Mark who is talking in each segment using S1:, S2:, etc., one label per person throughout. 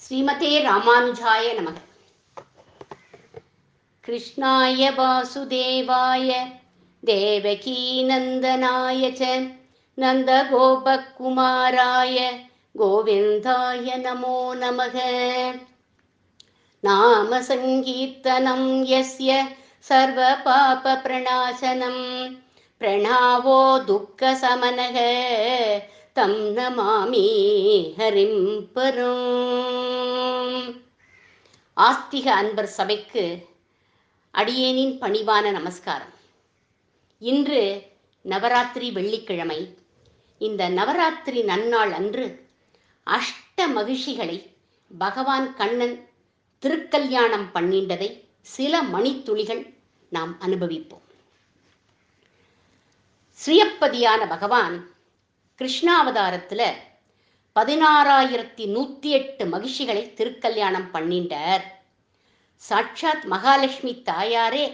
S1: ஸ்ரீமதே ராமானுஜாய நமக. கிருஷ்ணாய வாசுதேவாய தேவகீ நந்தனாய ச நந்தகோபகுமாராய கோவிந்தாய நமோ நமக. நாம சங்கீர்த்தனம் யஸ்ய சர்வ பாப பிரணாசனம் பிரணாவோ துக்க சமனக தம் நமாமி ஹரிம் பரம். ஆஸ்திக அன்பர் சபைக்கு அடியேனின் பணிவான நமஸ்காரம். இன்று நவராத்திரி வெள்ளிக்கிழமை. இந்த நவராத்திரி நன்னாள் அன்று அஷ்ட மகிழ்ச்சிகளை பகவான் கண்ணன் திருக்கல்யாணம் பண்ணிண்டதை சில மணித்துளிகள் நாம் அனுபவிப்போம். ஸ்ரீயப்பதியான பகவான் கிருஷ்ணாவதாரத்துல 16,108 மகிழ்ச்சிகளை திருக்கல்யாணம் பண்ணிண்டார். சாட்சாத் மகாலட்சுமி தாயாரே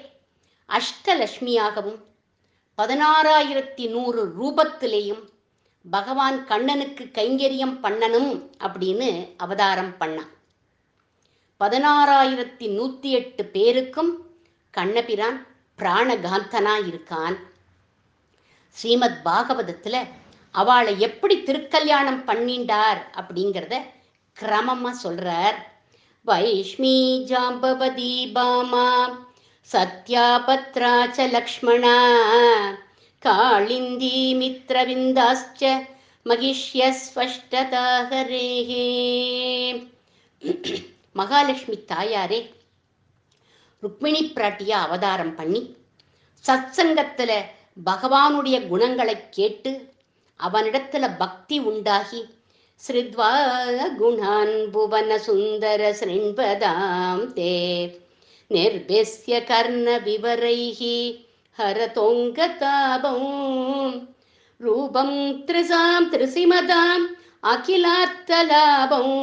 S1: அஷ்டலட்சுமியாகவும் 16,100 ரூபத்திலேயும் பகவான் கண்ணனுக்கு கைங்கரியம் பண்ணணும் அப்படின்னு அவதாரம் பண்ணான். 16,108 பேருக்கும் கண்ணபிரான் பிராணகாந்தனா இருக்கான். ஸ்ரீமத் பாகவதத்துல அவளை எப்படி திருக்கல்யாணம் பண்ணிண்டார் அப்படிங்கிறத கிரமமா சொல்றார். வைஷ்மி ஜாம்பவதி பாமா சத்யா பத்ராச்ச லக்ஷ்மணா காளிந்தி மித்ரவிந்தாஸ்ச மகிஷ்ய ஸ்பஷ்டதாகரேஹே. மகாலட்சுமி தாயாரே ருக்மிணி பிராட்டியா அவதாரம் பண்ணி சத்சங்கத்துல பகவானுடைய குணங்களை கேட்டு அவனிடத்துல பக்தி உண்டாகி ஸ்ரித்வா குணான் புவன சுந்தர ஸ்ரீன்பதாம் தே நிர்பேஸ்ய கர்ண விவரைஹி ஹரதோங்கதாபம் ரூபம் த்ரிசாம் த்ரிசிமதாம் அகிலார்த்தலாபம்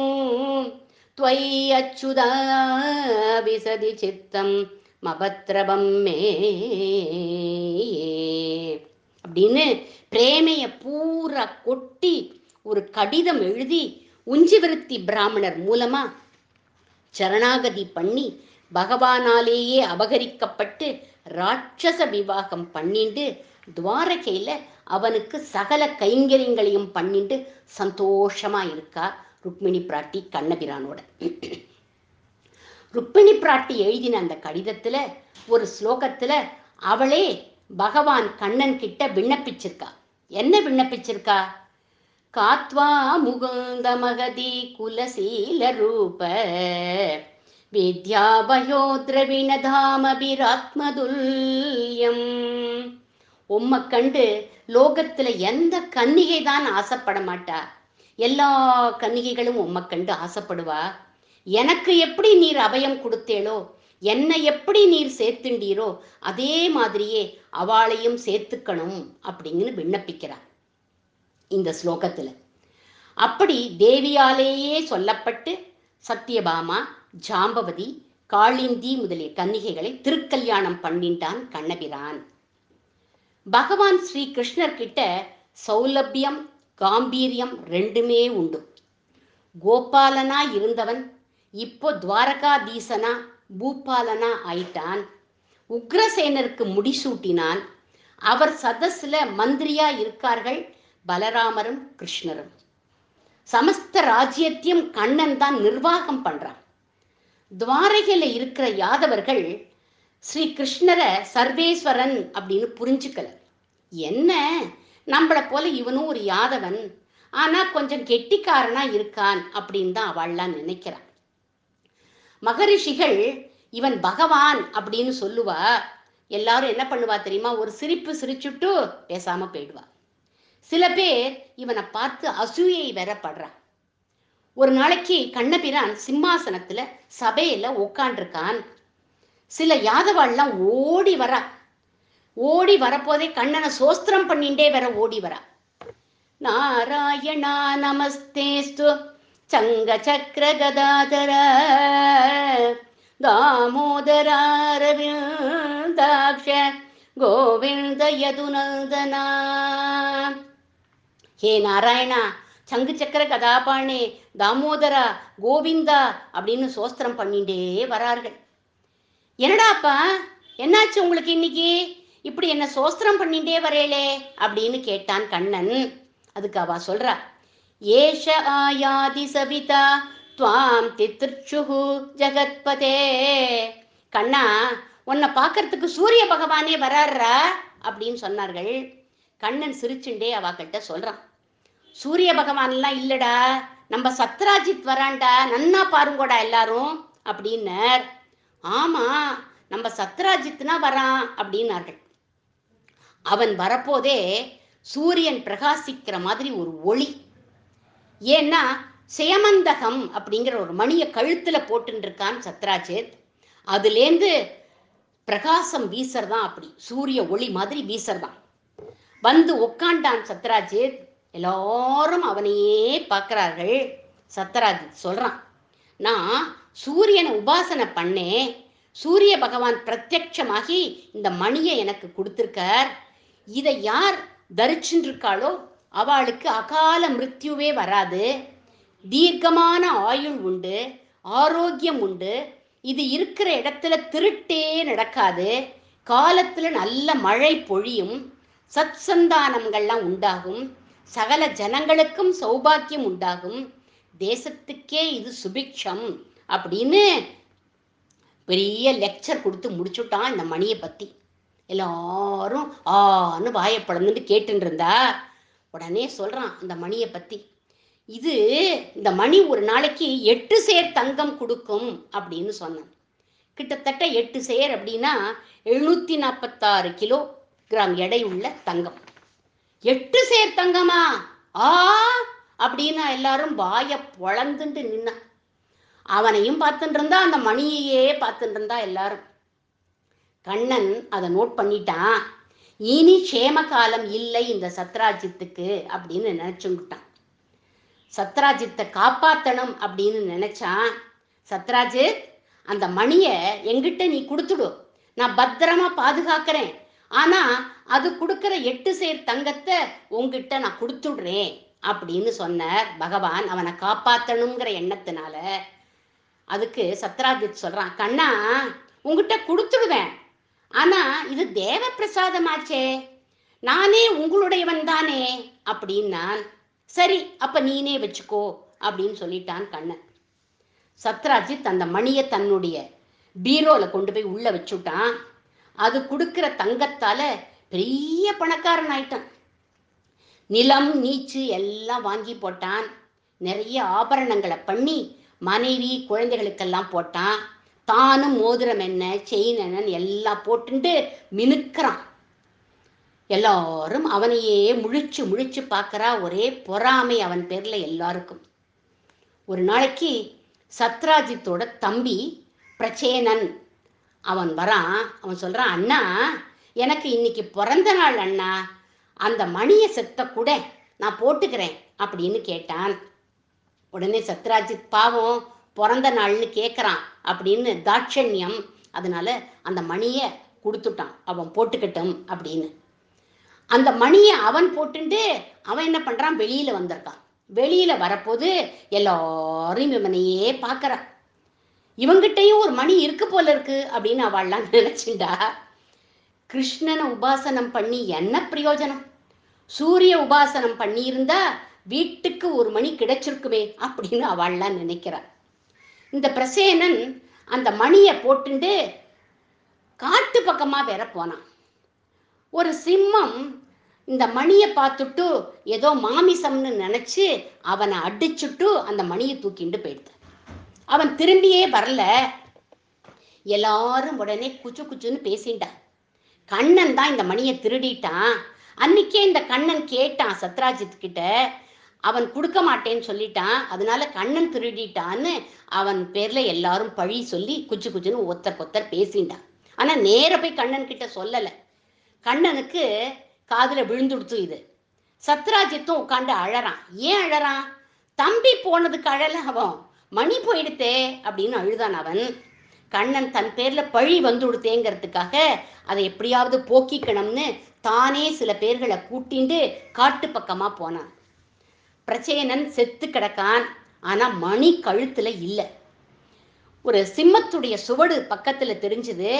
S1: த்வயி அச்சுதா விசதி சித்தம் மபத்ரபம் மே அப்படின்னு பிரேமைய பூரா கொட்டி ஒரு கடிதம் எழுதி உஞ்சிவிருத்தி பிராமணர் மூலமா சரணாகதி பண்ணி பகவானாலேயே அபகரிக்கப்பட்டு ராட்சச விவாகம் பண்ணிண்டு துவாரகையில அவனுக்கு சகல கைங்கரியங்களையும் பண்ணிண்டு சந்தோஷமா இருக்கா ருக்மிணி பிராட்டி கண்ணபிரானோட. ருக்மிணி பிராட்டி எழுதின அந்த கடிதத்துல ஒரு ஸ்லோகத்துல அவளே பகவான் கண்ணன் கிட்ட விண்ணப்பிச்சிருக்கா. என்ன விண்ணப்பிச்சிருக்கா? காத்வா முகுந்த மகதி குலசீல ரூப வித்யாபயோத்ரவிணதாமபிராத்மதுல்யம். உம்மை கண்டு லோகத்துல எந்த கன்னிகை தான் ஆசைப்பட மாட்டா? எல்லா கன்னிகைகளும் உம்மை கண்டு ஆசைப்படுவா. எனக்கு எப்படி நீர் அபயம் கொடுத்தேளோ, என்னை எப்படி நீர் சேர்த்துண்டீரோ அதே மாதிரியே அவளையும் சேர்த்துக்கணும் அப்படின்னு விண்ணப்பிக்கிறார் இந்த ஸ்லோகத்துல. அப்படி தேவியாலேயே சொல்லப்பட்டு சத்தியபாமா, ஜாம்பவதி, காளிந்தி முதலிய கன்னிகைகளை திருக்கல்யாணம் பண்ணிட்டான் கண்ணபிரான். பகவான் ஸ்ரீ கிருஷ்ணர் கிட்ட சௌலபியம் காம்பீரியம் ரெண்டுமே உண்டு. கோபாலனா இருந்தவன் இப்போ துவாரகாதீசனா பூபாலனா ஆயிட்டான். உக்ரசேனருக்கு முடிசூட்டினான். அவர் சதஸ்ல மந்திரியா இருக்கார்கள் பலராமரும் கிருஷ்ணரும். சமஸ்த ராஜ்யத்தையும் கண்ணன் தான் நிர்வாகம் பண்றான். துவாரகையில இருக்கிற யாதவர்கள் ஸ்ரீ கிருஷ்ணரை சர்வேஸ்வரன் அப்படின்னு புரிஞ்சுக்கல. என்ன, நம்மளை போல இவனும் ஒரு யாதவன், ஆனா கொஞ்சம் கெட்டிக்காரனா இருக்கான் அப்படின்னு தான் அவள்லாம் நினைக்கிறான். மகரிஷிகள் இவன் பகவான் அப்படின்னு சொல்லுவா. எல்லாரும் என்ன பண்ணுவா தெரியுமா? ஒரு சிரிப்பு சிரிச்சுட்டு பேசாம போயிடுவா. சில பேர் இவனை பார்த்து அசூயை வரப்படுறான். ஒரு நாளைக்கு கண்ணபிரான் சிம்மாசனத்துல சபையில உட்காண்டிருக்கான். சில யாதவாள்லாம் ஓடி வரா. ஓடி வரப்போதே கண்ணனை சோஸ்திரம் பண்ணிண்டே வர ஓடி வரா. நாராயணா நமஸ்தேஸ்து சங்க சக்கர கதாதர தாமோதராரவிந்தாக்ஷ கோவிந்த யதுநந்தனா. ஹே நாராயணா, சங்கு சக்கர கதாபாணே தாமோதரா கோவிந்தா அப்படின்னு சோஸ்திரம் பண்ணிட்டே வரார்கள். என்னடாப்பா என்னாச்சு உங்களுக்கு இன்னைக்கு, இப்படி என்ன சோஸ்திரம் பண்ணிட்டே வரேளே அப்படின்னு கேட்டான் கண்ணன். அதுக்கு அவ சொல்றா, ஏஷ ஆயாதி சபிதா துவாம் தித்ருச்சுஹு ஜகத்பதே. கண்ணா, உன்னை பார்க்கறதுக்கு சூரிய பகவானே வராறா அப்படின்னு சொன்னார்கள். கண்ணன் சிரிச்சுண்டே அவகிட்ட சொல்றான், சூரிய பகவான்லாம் இல்லடா, நம்ம சத்ராஜித் வரான்டா, நன்னா பாருங்கோடா எல்லாரும் அப்படின்னார். ஆமா, நம்ம சத்ராஜித்னா வரான் அப்படின்னார்கள். அவன் வரப்போதே சூரியன் பிரகாசிக்கிற மாதிரி ஒரு ஒளி. ஏன்னா சேமந்தகம் அப்படிங்கிற ஒரு மணியை கழுத்துல போட்டு இருக்கான் சத்ராஜித். அதுலேருந்து பிரகாசம் வீசறதான், அப்படி சூரிய ஒளி மாதிரி வீசறதான். வந்து உட்காண்டான் சத்ராஜித். எல்லாரும் அவனையே பார்க்கிறார்கள். சத்ராஜித் சொல்றான், நான் சூரியனை உபாசனை பண்ணேன், சூரிய பகவான் பிரத்யட்சமாகி இந்த மணியை எனக்கு கொடுத்திருக்கார். இதை யார் தரிச்சுட்டு இருக்காளோ அவளுக்கு அகால மிருத்யுவே வராது, தீர்க்கமான ஆயுள் உண்டு, ஆரோக்கியம் உண்டு, இது இருக்கிற இடத்துல திருட்டே நடக்காது, காலத்துல நல்ல மழை பொழியும், சத் சந்தானங்கள்லாம் உண்டாகும், சகல ஜனங்களுக்கும் சௌபாக்கியம் உண்டாகும், தேசத்துக்கே இது சுபிக்ஷம் அப்படின்னு பெரிய லெக்சர் கொடுத்து முடிச்சுட்டான் இந்த மணியை பத்தி. எல்லாரும் ஆன்னு வாயப்படந்துட்டு கேட்டுட்டு இருந்தா. உடனே சொல்றான் இந்த மணியை பத்தி, இது இந்த மணி ஒரு நாளைக்கு 8 சேர் தங்கம் கொடுக்கும் அப்படின்னு சொன்னான். கிட்டத்தட்ட 8 சேர் அப்படின்னா 746 கிலோகிராம் எடை உள்ள தங்கம். 8 சேர் தங்கமா ஆ அப்படின்னா எல்லாரும் வாய பொழந்துட்டு நின்னா. அவனையும் பார்த்துட்டு இருந்தா, அந்த மணியையே பார்த்துட்டு இருந்தா எல்லாரும். கண்ணன் அதை நோட் பண்ணிட்டான். இனி க்ஷேம காலம் இல்லை இந்த சத்ராஜித்துக்கு அப்படின்னு நினைச்சுட்டான். சத்ராஜித்தை காப்பாத்தணும் அப்படின்னு நினைச்சான். சத்ராஜித், அந்த மணியை எங்கிட்ட நீ கொடுத்துடு, நான் பத்திரமா பாதுகாக்கிறேன், ஆனா அது கொடுக்கிற 8 சேர் தங்கத்தை உங்ககிட்ட நான் கொடுத்துடுறேன் அப்படின்னு சொன்னார் பகவான், அவனை காப்பாத்தணுங்கிற எண்ணத்தினால. அதுக்கு சத்ராஜித் சொல்றான், கண்ணா உங்ககிட்ட கொடுத்துடுவேன், ஆனா இது தேவ பிரசாதமாச்சே, நானே உங்களுடையவன் தானே அப்படின்னான். சரி, அப்ப நீனே வச்சுக்கோ அப்படின்னு சொல்லிட்டான் கண்ணன். சத்ராஜித் அந்த மணியை தன்னுடைய பீரோல கொண்டு போய் உள்ள வச்சுட்டான். அது கொடுக்கிற தங்கத்தால பெரிய பணக்காரன் ஆயிட்டான். நிலம் நீச்சு எல்லாம் வாங்கி போட்டான். நிறைய ஆபரணங்களை பண்ணி மனைவி குழந்தைகளுக்கெல்லாம் போட்டான். தானும் மோதிரம் என்ன செயின் என்னன்னு எல்லாம் போட்டுட்டு மினுக்கிறான். எல்லாரும் அவனையே முழிச்சு முழிச்சு பார்க்கறா. ஒரே பொறாமை அவன் பேர்ல எல்லாருக்கும். ஒரு நாளைக்கு சத்ராஜித்தோட தம்பி பிரச்சேனன் அவன் வரான். அவன் சொல்றான், அண்ணா எனக்கு இன்னைக்கு பிறந்த நாள் அண்ணா, அந்த மணியை செத்த கூட நான் போட்டுக்கிறேன் அப்படின்னு கேட்டான். உடனே சத்ராஜித் பாவம் பிறந்த நாள்னு கேட்குறான் அப்படின்னு தாட்சண்யம், அதனால அந்த மணியை கொடுத்துட்டான், அவன் போட்டுக்கட்டும் அப்படின்னு. அந்த மணியை அவன் போட்டுட்டு அவன் என்ன பண்றான், வெளியில வந்திருக்கான். வெளியில வரப்போது எல்லாரும் இவனையே பார்க்கறான். இவங்கிட்டையும் ஒரு மணி இருக்கு போல இருக்கு அப்படின்னு அவள்லாம் நினைச்சுண்டா. கிருஷ்ணனை உபாசனம் பண்ணி என்ன பிரயோஜனம், சூரிய உபாசனம் பண்ணி இருந்தா வீட்டுக்கு ஒரு மணி கிடைச்சிருக்குமே அப்படின்னு அவள்லாம் நினைக்கிறான். இந்த பிரசேனன் அந்த மணியை போட்டுண்டு காட்டு பக்கமா வேற போனான். ஒரு சிம்மம் இந்த மணியை பார்த்துட்டு ஏதோ மாமிசம்னு நினைச்சு அவனை அடிச்சுட்டு அந்த மணியை தூக்கிண்டு போயிடுது. அவன் திரும்பியே வரல. எல்லாரும் உடனே குச்சு குச்சுன்னு பேசிட்டான். கண்ணன் தான் இந்த மணியை திருடிட்டான். அன்னைக்கே இந்த கண்ணன் கேட்டான் சத்ராஜித் கிட்ட, அவன் கொடுக்க மாட்டேன்னு சொல்லிட்டான், அதனால கண்ணன் திருடிட்டான்னு அவன் பேர்ல எல்லாரும் பழி சொல்லி குச்சு குச்சுன்னு ஒத்தர் கொத்தர் பேசிட்டான். ஆனா நேர போய் கண்ணன் கிட்ட சொல்லல. கண்ணனுக்கு காதுல விழுந்துடுத்து இது. சத்ராஜித்தும் உட்காந்து அழறான். ஏன் அழறான், தம்பி போனதுக்கு அழல, அவன் மணி போயிடுத்தே அப்படின்னு அழுதான் அவன். கண்ணன் தன் பேர்ல பழி வந்து கொடுத்தேங்கிறதுக்காக அதை எப்படியாவது போக்கிக்கணும்னு தானே சில பேர்களை கூட்டிண்டு காட்டு பக்கமா போனான். பிரச்சேனன் செத்து கிடக்கான். ஆனா மணி கழுத்துல இல்லை. ஒரு சிம்மத்துடைய சுவடு பக்கத்துல தெரிஞ்சது.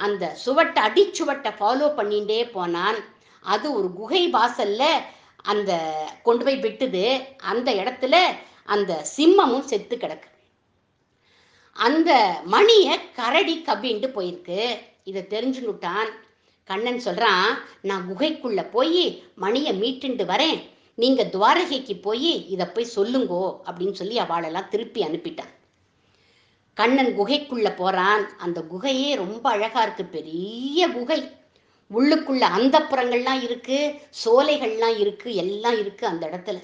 S1: அந்த சுவட்டை அடிச்சுவட்டை ஃபாலோ பண்ணிட்டே போனான். அது ஒரு குகை வாசல்ல அந்த கொண்டு போய் விட்டுது. அந்த இடத்துல அந்த சிம்மமும் செத்து கிடக்கு. அந்த மணிய கரடி கவ்விண்டு போயிருக்கு. இதை தெரிஞ்சுட்டான். கண்ணன் சொல்றான், நான் குகைக்குள்ள போய் மணியை மீட்டுண்டு வரேன், நீங்க துவாரகைக்கு போய் இதை போய் சொல்லுங்கோ அப்படின்னு சொல்லி அவளெல்லாம் திருப்பி அனுப்பிட்டான். கண்ணன் குகைக்குள்ள போறான். அந்த குகையே ரொம்ப அழகா இருக்கு. பெரிய குகை. உள்ளுக்குள்ள அந்தப்புறங்கள்லாம் இருக்கு, சோலைகள்லாம் இருக்கு, எல்லாம் இருக்கு அந்த இடத்துல.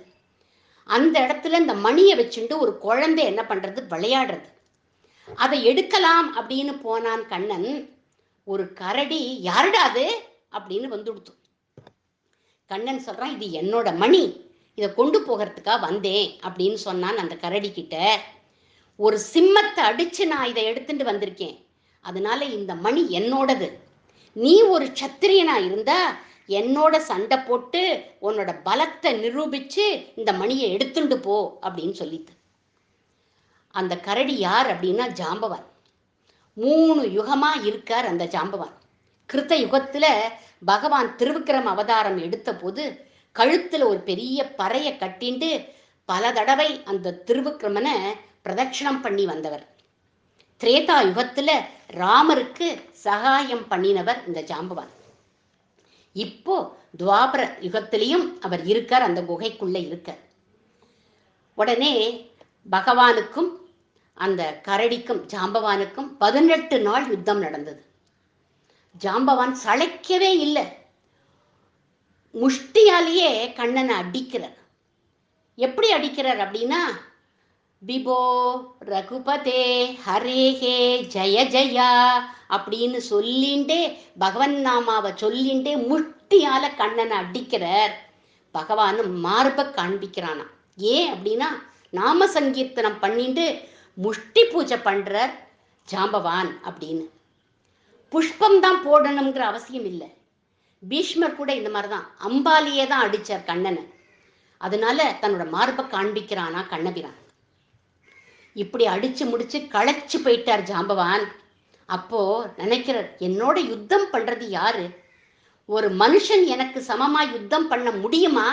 S1: அந்த இடத்துல இந்த மணியை வச்சுட்டு ஒரு குழந்தை என்ன பண்றது, விளையாடுறது. அதை எடுக்கலாம் அப்படின்னு போனான் கண்ணன். ஒரு கரடி, யாருடாது அப்படின்னு வந்துடுத்து. கண்ணன் சொல்றான், இது என்னோட மணி, இதை கொண்டு போகிறதுக்காக வந்தேன் அப்படின்னு சொன்னான் அந்த கரடி கிட்ட. ஒரு சிம்மத்தை அடிச்சு நான் இதை எடுத்துட்டு வந்திருக்கேன், அதனால இந்த மணி என்னோடது. நீ ஒரு சத்திரியனா இருந்தா என்னோட சண்டை போட்டு உன்னோட பலத்தை நிரூபிச்சு இந்த மணியை எடுத்துட்டு போ அப்படின்னு சொல்லிட்டு. அந்த கரடி யார் அப்படின்னா ஜாம்பவான். 3 யுகமா இருக்கார் அந்த ஜாம்பவான். கிருத்த யுகத்துல பகவான் திருவிக்கிரம அவதாரம் எடுத்த போது கழுத்துல ஒரு பெரிய பறைய கட்டிண்டு பல தடவை அந்த திருவிக்கிரமனை பிரதட்சணம் பண்ணி வந்தவர். திரேதா யுகத்துல ராமருக்கு சகாயம் பண்ணினவர் இந்த ஜாம்பவான். இப்போ துவாபர யுகத்திலையும் அவர் இருக்கார், அந்த குகைக்குள்ள இருக்கார். உடனே பகவானுக்கும் அந்த கரடிக்கும் ஜாம்பவானுக்கும் 18 நாள் யுத்தம் நடந்தது. ஜாம்பவான் சளைக்கவே இல்லை. முஷ்டியாலேயே கண்ணனை அடிக்கிறார். எப்படி அடிக்கிறார் அப்படின்னா, விபோ ரகுபதே ஹரேஹே ஜய ஜயா அப்படின்னு சொல்லிண்டே, பகவன் நாமாவை சொல்லிண்டே முஷ்டியால கண்ணனை அடிக்கிறார். பகவானும் மார்பை காண்பிக்கிறானா. ஏன் அப்படின்னா, நாம சங்கீர்த்தனம் பண்ணிட்டு முஷ்டி பூஜை பண்றார் ஜாம்பவான் அப்படின்னு. புஷ்பம் தான் போடணுங்கிற அவசியம் இல்லை. பீஷ்மர் கூட இந்த மாதிரிதான் அம்பாலியே தான் அடிச்சார் கண்ணனை. அதனால தன்னோட மார்பை காண்பிக்கிறானா கண்ணபிரான். இப்படி அடிச்சு முடிச்சு களைச்சு போயிட்டார் ஜாம்பவான். அப்போ நினைக்கிறார், என்னோட யுத்தம் பண்றது யாரு, ஒரு மனுஷன் எனக்கு சமமா யுத்தம் பண்ண முடியுமா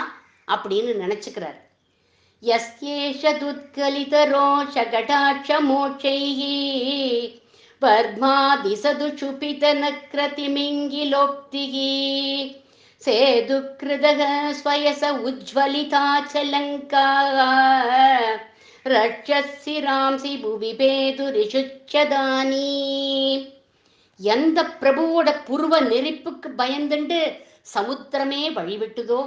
S1: அப்படின்னு நினைச்சுக்கிறார். யஸ்யேஷதுத்கலிதரோஷகடாட்சமோட்சைஹி வர்மாதிசதுஷுபிதனக்ரதிமிங்கிலோக்திஹி சேதுக்ருதக ஸ்வயச உஜ்வலிதாச்சலங்கா ரட்சசிராம்சி புவி பேதுரிஷுச்சதானி. எந்த பிரபுவோட புருவ நெருப்புக்கு பயந்துண்டு சமுத்திரமே வழிவிட்டுதோ,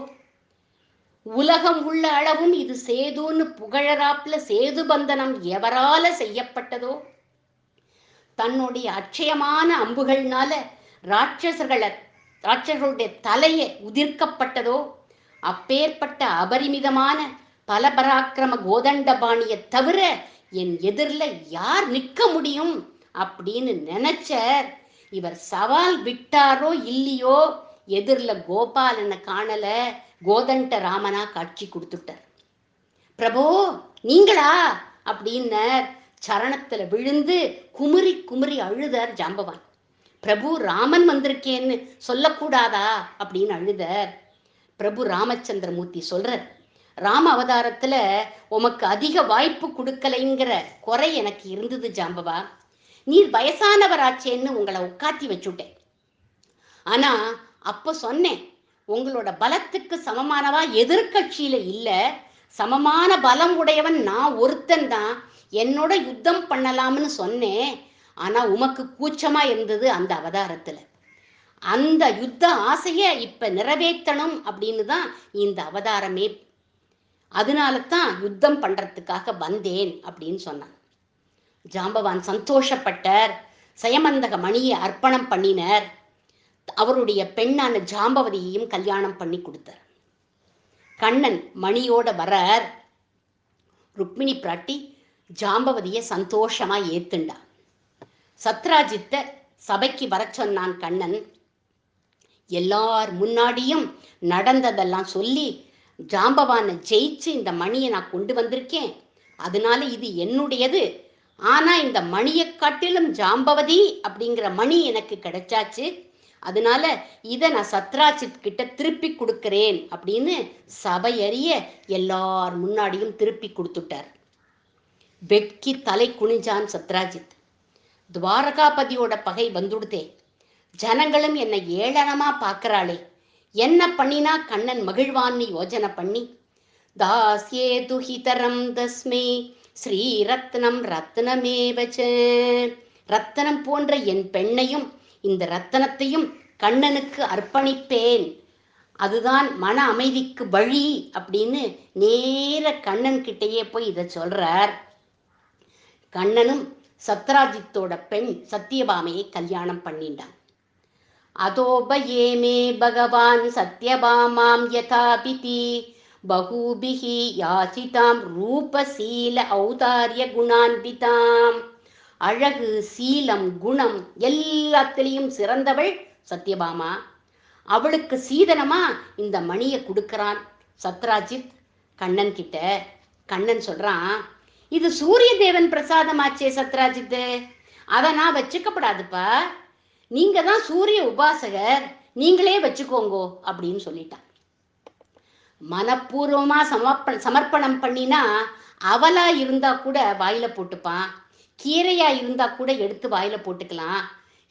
S1: உலகம் உள்ள அளவும் இது சேதுன்னு புகழராப்ல சேது பந்தனம் எவரால செய்யப்பட்டதோ, தன்னுடைய அட்சயமான அம்புகள்னால ராட்சசர்களுடைய தலையை உதிர்க்கப்பட்டதோ, அப்பேற்பட்ட அபரிமிதமான பலபராக்கிரம கோதண்டபாணியை தவிர என் எதிரில் யார் நிற்க முடியும் அப்படின்னு நினைச்ச இவர் சவால் விட்டாரோ இல்லையோ, எதிரில் கோபாலனை காணல, கோதண்ட ராமனா காட்சி கொடுத்துட்டார். பிரபு நீங்களா அப்படின்னு சரணத்துல விழுந்து குமுறி குமுறி அழுதார் ஜாம்பவான். பிரபு ராமன் வந்திருக்கேன்னு சொல்லக்கூடாதா அப்படின்னு அழுதார். பிரபு ராமச்சந்திரமூர்த்தி சொல்றார், ராம அவதாரத்துல உமக்கு அதிக வாய்ப்பு கொடுக்கலைங்கிற குறை எனக்கு இருந்தது ஜாம்பவா. நீர் வயசானவராச்சேன்னு உங்களை உட்காத்தி வச்சுட்டேன். ஆனா அப்ப சொன்னேன், உங்களோட பலத்துக்கு சமமானவா எதிர்கட்சியில இல்ல, சமமான பலம் உடையவன் நான் ஒருத்தன் தான், என்னோட யுத்தம் பண்ணலாம்னு சொன்னேன். ஆனா உமக்கு கூச்சமா இருந்தது அந்த அவதாரத்துல. அந்த யுத்த ஆசைய இப்ப நிறைவேற்றணும் அப்படின்னு தான் இந்த அவதாரமே. அதனால தான் யுத்தம் பண்றதுக்காக வந்தேன் அப்படின்னு சொன்னான். ஜாம்பவான் சந்தோஷப்பட்டார். சயமந்தக மணியை அர்ப்பணம் பண்ணினார். அவருடைய பெண்ணான ஜாம்பவதியையும் கல்யாணம் பண்ணி கொடுத்தார். கண்ணன் மணியோட வரார். ருக்மிணி பிராட்டி ஜாம்பவதியை சந்தோஷமா ஏத்துண்டா. சத்ராஜித்த சபைக்கு வர சொன்னான் கண்ணன். எல்லார் முன்னாடியும் நடந்ததெல்லாம் சொல்லி ஜாம்பவானை ஜெயிச்சு இந்த மணியை நான் கொண்டு வந்திருக்கேன், அதனால இது என்னுடையது. ஆனா இந்த மணியை காட்டிலும் ஜாம்பவதி அப்படிங்கிற மணி எனக்கு கிடைச்சாச்சு, அதனால இதை நான் சத்ராஜித் கிட்ட திருப்பி கொடுக்கிறேன் அப்படின்னு சபையறிய எல்லார் முன்னாடியும் திருப்பி கொடுத்துட்டார். வெட்கி தலை குனிஞ்சான் சத்ராஜித். துவாரகாபதியோட பகை வந்துடுதே, ஜனங்களும் என்னை ஏளனமா பார்க்கறாளே, என்ன பண்ணினா கண்ணன் மகிழ்வான்னு யோஜனை பண்ணி, தாஸ்யே துஹிதரம் தஸ்மே ஸ்ரீரத்னம் ரத்னமேவச்ச, ரத்தனம் போன்ற என் பெண்ணையும் இந்த ரத்தனத்தையும் கண்ணனுக்கு அர்ப்பணிப்பேன், அதுதான் மன அமைதிக்கு வழி அப்படின்னு நேர கண்ணன் கிட்டேயே போய் இதை சொல்றார். கண்ணனும் சத்ராஜித்தோட பெண் சத்யபாமையை கல்யாணம் பண்ணிண்டான். அதோபயேமே பகவான் சத்யபாமாம் யதாபிதி பகூபிஹி யாசிதாம் ரூபசீல ஔதாரிய குணான்பிதாம். அழகு, சீலம், குணம் எல்லாத்திலையும் சிறந்தவள் சத்யபாமா. அவளுக்கு சீதனமா இந்த மணியை கொடுக்கறான் சத்ராஜித் கண்ணன் கிட்ட. கண்ணன் சொல்றான், இது சூரிய தேவன் பிரசாதமாச்சே சத்ராஜித்து, அதை நான் வச்சுக்கப்படாதுப்பா, நீங்க தான் சூரிய உபாசகர், நீங்களே வச்சுக்கோங்கோ அப்படின்னு சொல்லிட்டான். மனப்பூர்வமா சமர்ப்பணம் பண்ணினா அவலா இருந்தா கூட வாயில போட்டுப்பான், கீரையா இருந்தா கூட எடுத்து வாயில போட்டுக்கலாம்.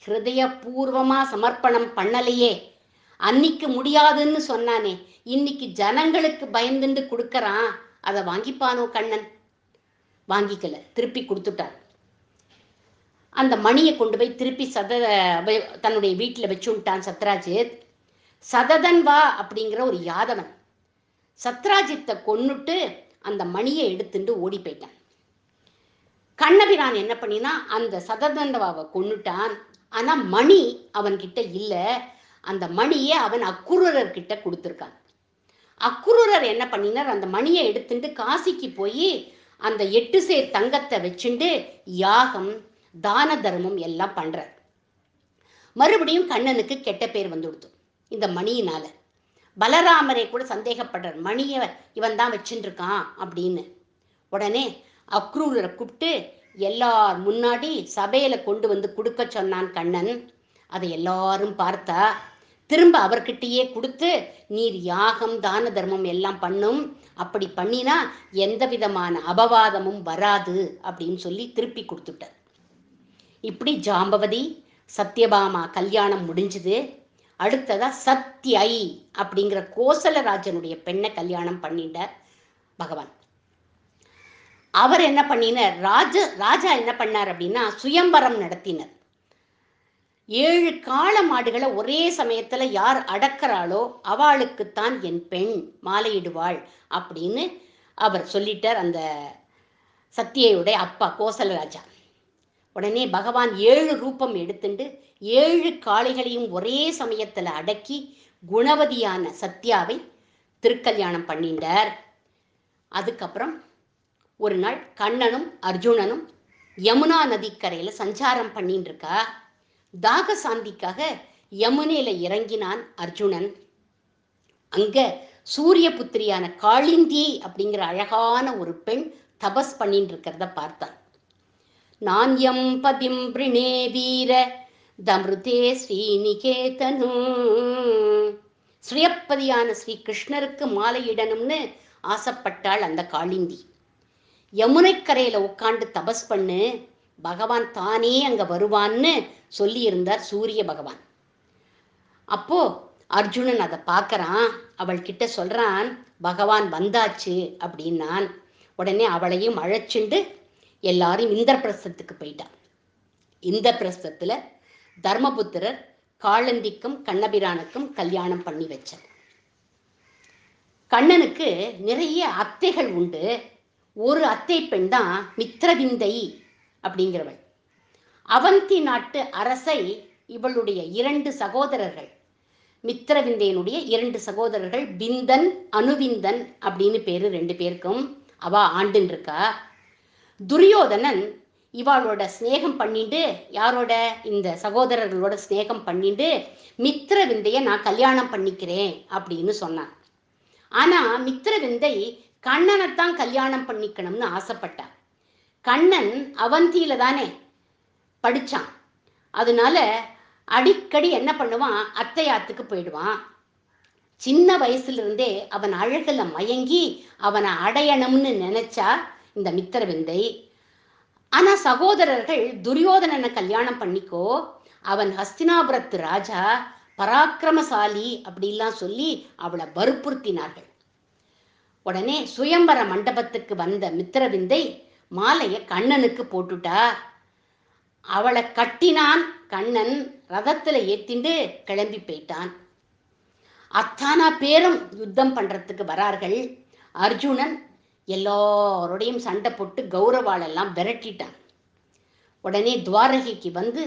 S1: ஹிருதய பூர்வமா சமர்ப்பணம் பண்ணலையே, அன்னைக்கு முடியாதுன்னு சொன்னானே, இன்னைக்கு ஜனங்களுக்கு பயந்துண்டு கொடுக்கறான், அதை வாங்கிப்பானோ கண்ணன்? வாங்கிக்கல, திருப்பி கொடுத்துட்டார். அந்த மணியை கொண்டு போய் திருப்பி தன்னுடைய வீட்டில் வச்சுட்டான் சத்ராஜித். சததன் வா அப்படிங்கிற ஒரு யாதவன் சத்ராஜித்தை கொன்னுட்டு அந்த மணியை எடுத்துட்டு ஓடி போயிட்டான். கண்ணபிரான் என்ன பண்ணினா அந்த சததண்டவாவை கொன்னுட்டான். ஆனா மணி அவன்கிட்ட இல்ல. அந்த மணியை அவன் அக்குரூரர் கிட்ட கொடுத்துருக்கான். அக்குரூரர் என்ன பண்ணினார், அந்த மணியை எடுத்துட்டு காசிக்கு போய் அந்த 8 சேர் தங்கத்தை வச்சுண்டு யாகம், தான தர்மம் எல்லாம் பண்றார். மறுபடியும் கண்ணனுக்கு கெட்ட பேர் வந்துடுது இந்த மணியினால. பலராமரை கூட சந்தேகப்படுறார், மணியை இவன் தான் வச்சுட்டு இருக்கான் அப்படின்னு. உடனே அக்ரூரரை கூப்பிட்டு எல்லார் முன்னாடி சபையில கொண்டு வந்து கொடுக்க சொன்னான் கண்ணன். அதை எல்லாரும் பார்த்தா திரும்ப அவர்கிட்டயே கொடுத்து, நீர் யாகம், தான தர்மம் எல்லாம் பண்ணும், அப்படி பண்ணினா எந்த விதமான அபவாதமும் வராது அப்படின்னு சொல்லி திருப்பி கொடுத்துட்டார். இப்படி ஜாம்பவதி சத்யபாமா கல்யாணம் முடிஞ்சுது. அடுத்ததா சத்யை அப்படிங்கிற கோசலராஜனுடைய பெண்ணை கல்யாணம் பண்ணிட்டார் பகவான். அவர் என்ன பண்ணினார், ராஜா என்ன பண்ணார் அப்படின்னா சுயம்பரம் நடத்தினர். 7 காள மாடுகளை ஒரே சமயத்துல யார் அடக்கிறாளோ அவளுக்குத்தான் என் பெண் மாலையிடுவாள் அப்படின்னு அவர் சொல்லிட்டார், அந்த சத்தியையுடைய அப்பா கோசலராஜா. உடனே பகவான் 7 ரூபம் எடுத்துட்டு 7 காளைகளையும் ஒரே சமயத்துல அடக்கி குணவதியான சத்யாவை திருக்கல்யாணம் பண்ணிட்டார். அதுக்கப்புறம் ஒரு நாள் கண்ணனும் அர்ஜுனனும் யமுனா நதிக்கரையில சஞ்சாரம் பண்ணிட்டு இருக்கா. தாக சாந்திக்காக யமுனையில இறங்கினான் அர்ஜுனன். அங்க சூரிய புத்திரியான காளிந்தி அப்படிங்கிற அழகான ஒரு பெண் தபஸ் பண்ணிட்டு இருக்கிறத பார்த்தான். நான்யம் பதிம் பிரணே வீர தமிருதே ஸ்ரீநிகேதனு, ஸ்ரீயப்பதியான ஸ்ரீ கிருஷ்ணருக்கு மாலையிடணும்னு ஆசைப்பட்டாள் அந்த காளிந்தி. யமுனைக்கரையில உட்காந்து தபஸ் பண்ணு, பகவான் தானே அங்க வருவான்னு சொல்லி இருந்தார் சூரிய பகவான். அப்போ அர்ஜுனன் அதை பார்க்கறான், அவள் கிட்ட சொல்றான் பகவான் வந்தாச்சு அப்படின்னான். உடனே அவளையும் அழைச்சிண்டு எல்லாரும் இந்திரபிரஸ்தத்துக்கு போயிட்டான். இந்திரபிரஸ்தத்துல தர்மபுத்திரர் காளந்திக்கும் கண்ணபிரானுக்கும் கல்யாணம் பண்ணி வச்சார். கண்ணனுக்கு நிறைய அத்தைகள் உண்டு. ஒரு அத்தை பெண் தான் மித்ரவிந்தை அப்படிங்கிறவள். அவந்தி நாட்டு அரசை இவளுடைய 2 சகோதரர்கள், மித்ரவிந்தையனுடைய 2 சகோதரர்கள் விந்தன் அனுவிந்தன் அப்படின்னு பேரு 2 பேருக்கும். அவ ஆண்டுன்னு இருக்கா. துரியோதனன் இவாளோட ஸ்நேகம் பண்ணிட்டு, யாரோட, இந்த சகோதரர்களோட ஸ்நேகம் பண்ணிட்டு மித்ரவிந்தைய நான் கல்யாணம் பண்ணிக்கிறேன் அப்படின்னு சொன்னான். ஆனா மித்திரவிந்தை கண்ணனைத்தான் கல்யாணம் பண்ணிக்கணும்னு ஆசைப்பட்டான். கண்ணன் அவந்தியில தானே படிச்சான். அதனால அடிக்கடி என்ன பண்ணுவான், அத்தையாத்துக்கு போயிடுவான். சின்ன வயசுல இருந்தே அவன் அழகுல மயங்கி அவனை அடையணும்னு நினைச்சா இந்த மித்திரவிந்தை. ஆனா சகோதரர்கள் துரியோதனனை கல்யாணம் பண்ணிக்கோ, அவன் ஹஸ்தினாபுரத்து ராஜா, பராக்கிரமசாலி அப்படிலாம் சொல்லி அவளை வற்புறுத்தினார்கள். உடனே சுயம்பர மண்டபத்துக்கு வந்த மித்திரவிந்தை மாலைய கண்ணனுக்கு போட்டுட்டா. அவளை கட்டினான் கண்ணன், ரதத்துல ஏத்திண்டு கிளம்பி போயிட்டான். அத்தானா பேரும் யுத்தம் பண்றதுக்கு வரார்கள். அர்ஜுனன் எல்லாரோடையும் சண்டை போட்டு கௌரவாளெல்லாம் விரட்டிட்டான். உடனே துவாரகைக்கு வந்து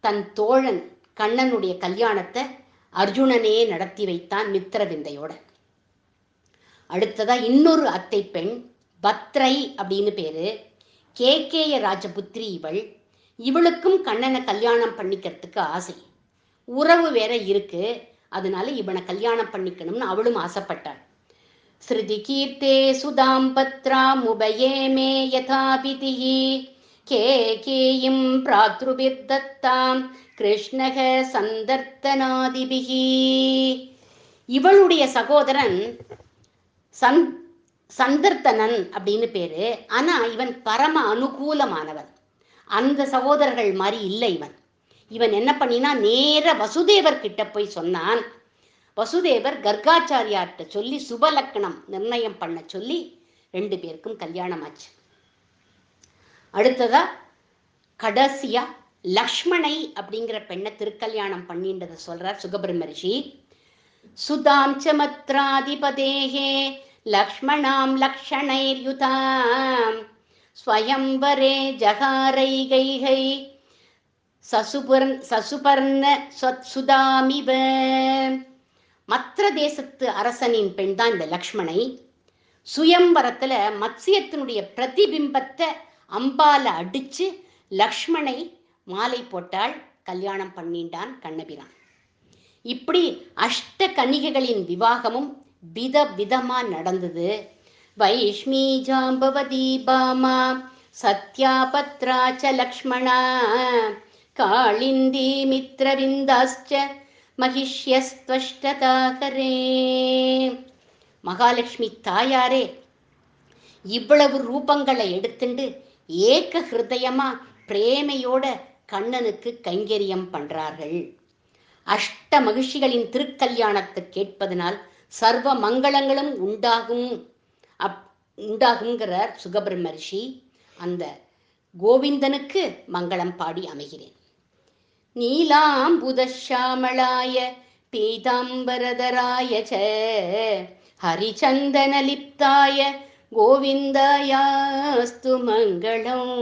S1: தன் தோழன் கண்ணனுடைய கல்யாணத்தை அர்ஜுனனே நடத்தி வைத்தான் மித்திரவிந்தையோட. அடுத்ததா இன்னொரு அத்தை பெண் பத்ரை அப்படின்னு பேரு, கேகேய ராஜபுத்திரி இவள். இவளுக்கும் கண்ணனை கல்யாணம் பண்ணிக்கிறதுக்கு ஆசை, உறவு வேற இருக்கு. அதனால இவனை கல்யாணம் பண்ணிக்கணும்னு அவளும் ஆசைப்பட்டாள். ஸ்ருதி கீர்த்தே சுதாம் பத்ரா முபயே மே யதாபிதிஹி கேகேயும் பிராத்ருபிர்தத்தாம் கிருஷ்ணக சந்தர்த்தனாதிபிஹி. இவளுடைய சகோதரன் சந்தர்த்தனன் அப்படின்னு பேரு. ஆனா இவன் பரம அனுகூலமானவன். அந்த சகோதரர்கள் மாதிரி இல்லை இவன். இவன் என்ன பண்ணினா, நேர வசுதேவர் கிட்ட போய் சொன்னான். வசுதேவர் கர்காச்சாரியார்கிட்ட சொல்லி சுபலக்கணம் நிர்ணயம் பண்ண சொல்லி 2 பேருக்கும் கல்யாணம் ஆச்சு. அடுத்ததா கடைசியா லக்ஷ்மணை அப்படிங்கிற பெண்ணை திருக்கல்யாணம் பண்ணின்றதை சொல்றார் சுகபிரம்ம ரிஷி. சுதாம் சமத்ராதிபதேகே லக்ஷ்மணாம் லக்ஷணைர்யுதாம் ஸ்வயம்பரே ஜகாரைகைகை சசுபர்ண சுதாமிவ. மற்ற தேசத்து அரசனின் பெண் தான் இந்த லக்ஷ்மணை. சுயம்பரத்துல மத்சியத்தினுடைய பிரதிபிம்பத்தை அம்பால அடிச்சு லக்ஷ்மணை மாலை போட்டாள், கல்யாணம் பண்ணிண்டான் கண்ணபிரான். இப்படி அஷ்ட கன்னிகைகளின் விவாகமும் விதமா நடந்தது. வைஷ்மி ஜாம்பவதி பாமா சத்யா பத்ரா ச லக்ஷ்மணா காளிந்தி மித்ரவிந்தாஸ்ச மகிஷ்யஸ்த்வஷ்டதாகரே. மகாலட்சுமி தாயாரே இவ்வளவு ரூபங்களை எடுத்துண்டு ஏக ஹிருதயமா பிரேமையோட கண்ணனுக்கு கைங்கரியம் பண்றார்கள். அஷ்ட மகிழ்ச்சிகளின் திருக்கல்யாணத்தை கேட்பதனால் சர்வ மங்களங்களும் உண்டாகுங்கிறார் சுகபிரம்ம ரிஷி. அந்த கோவிந்தனுக்கு மங்களம் பாடி அமைகிறேன். நீலாம்புதஷாமளாய பீதாம்பரதராய ச ஹரிச்சந்தனலிப்தாய கோவிந்தாயாஸ்து மங்களம்.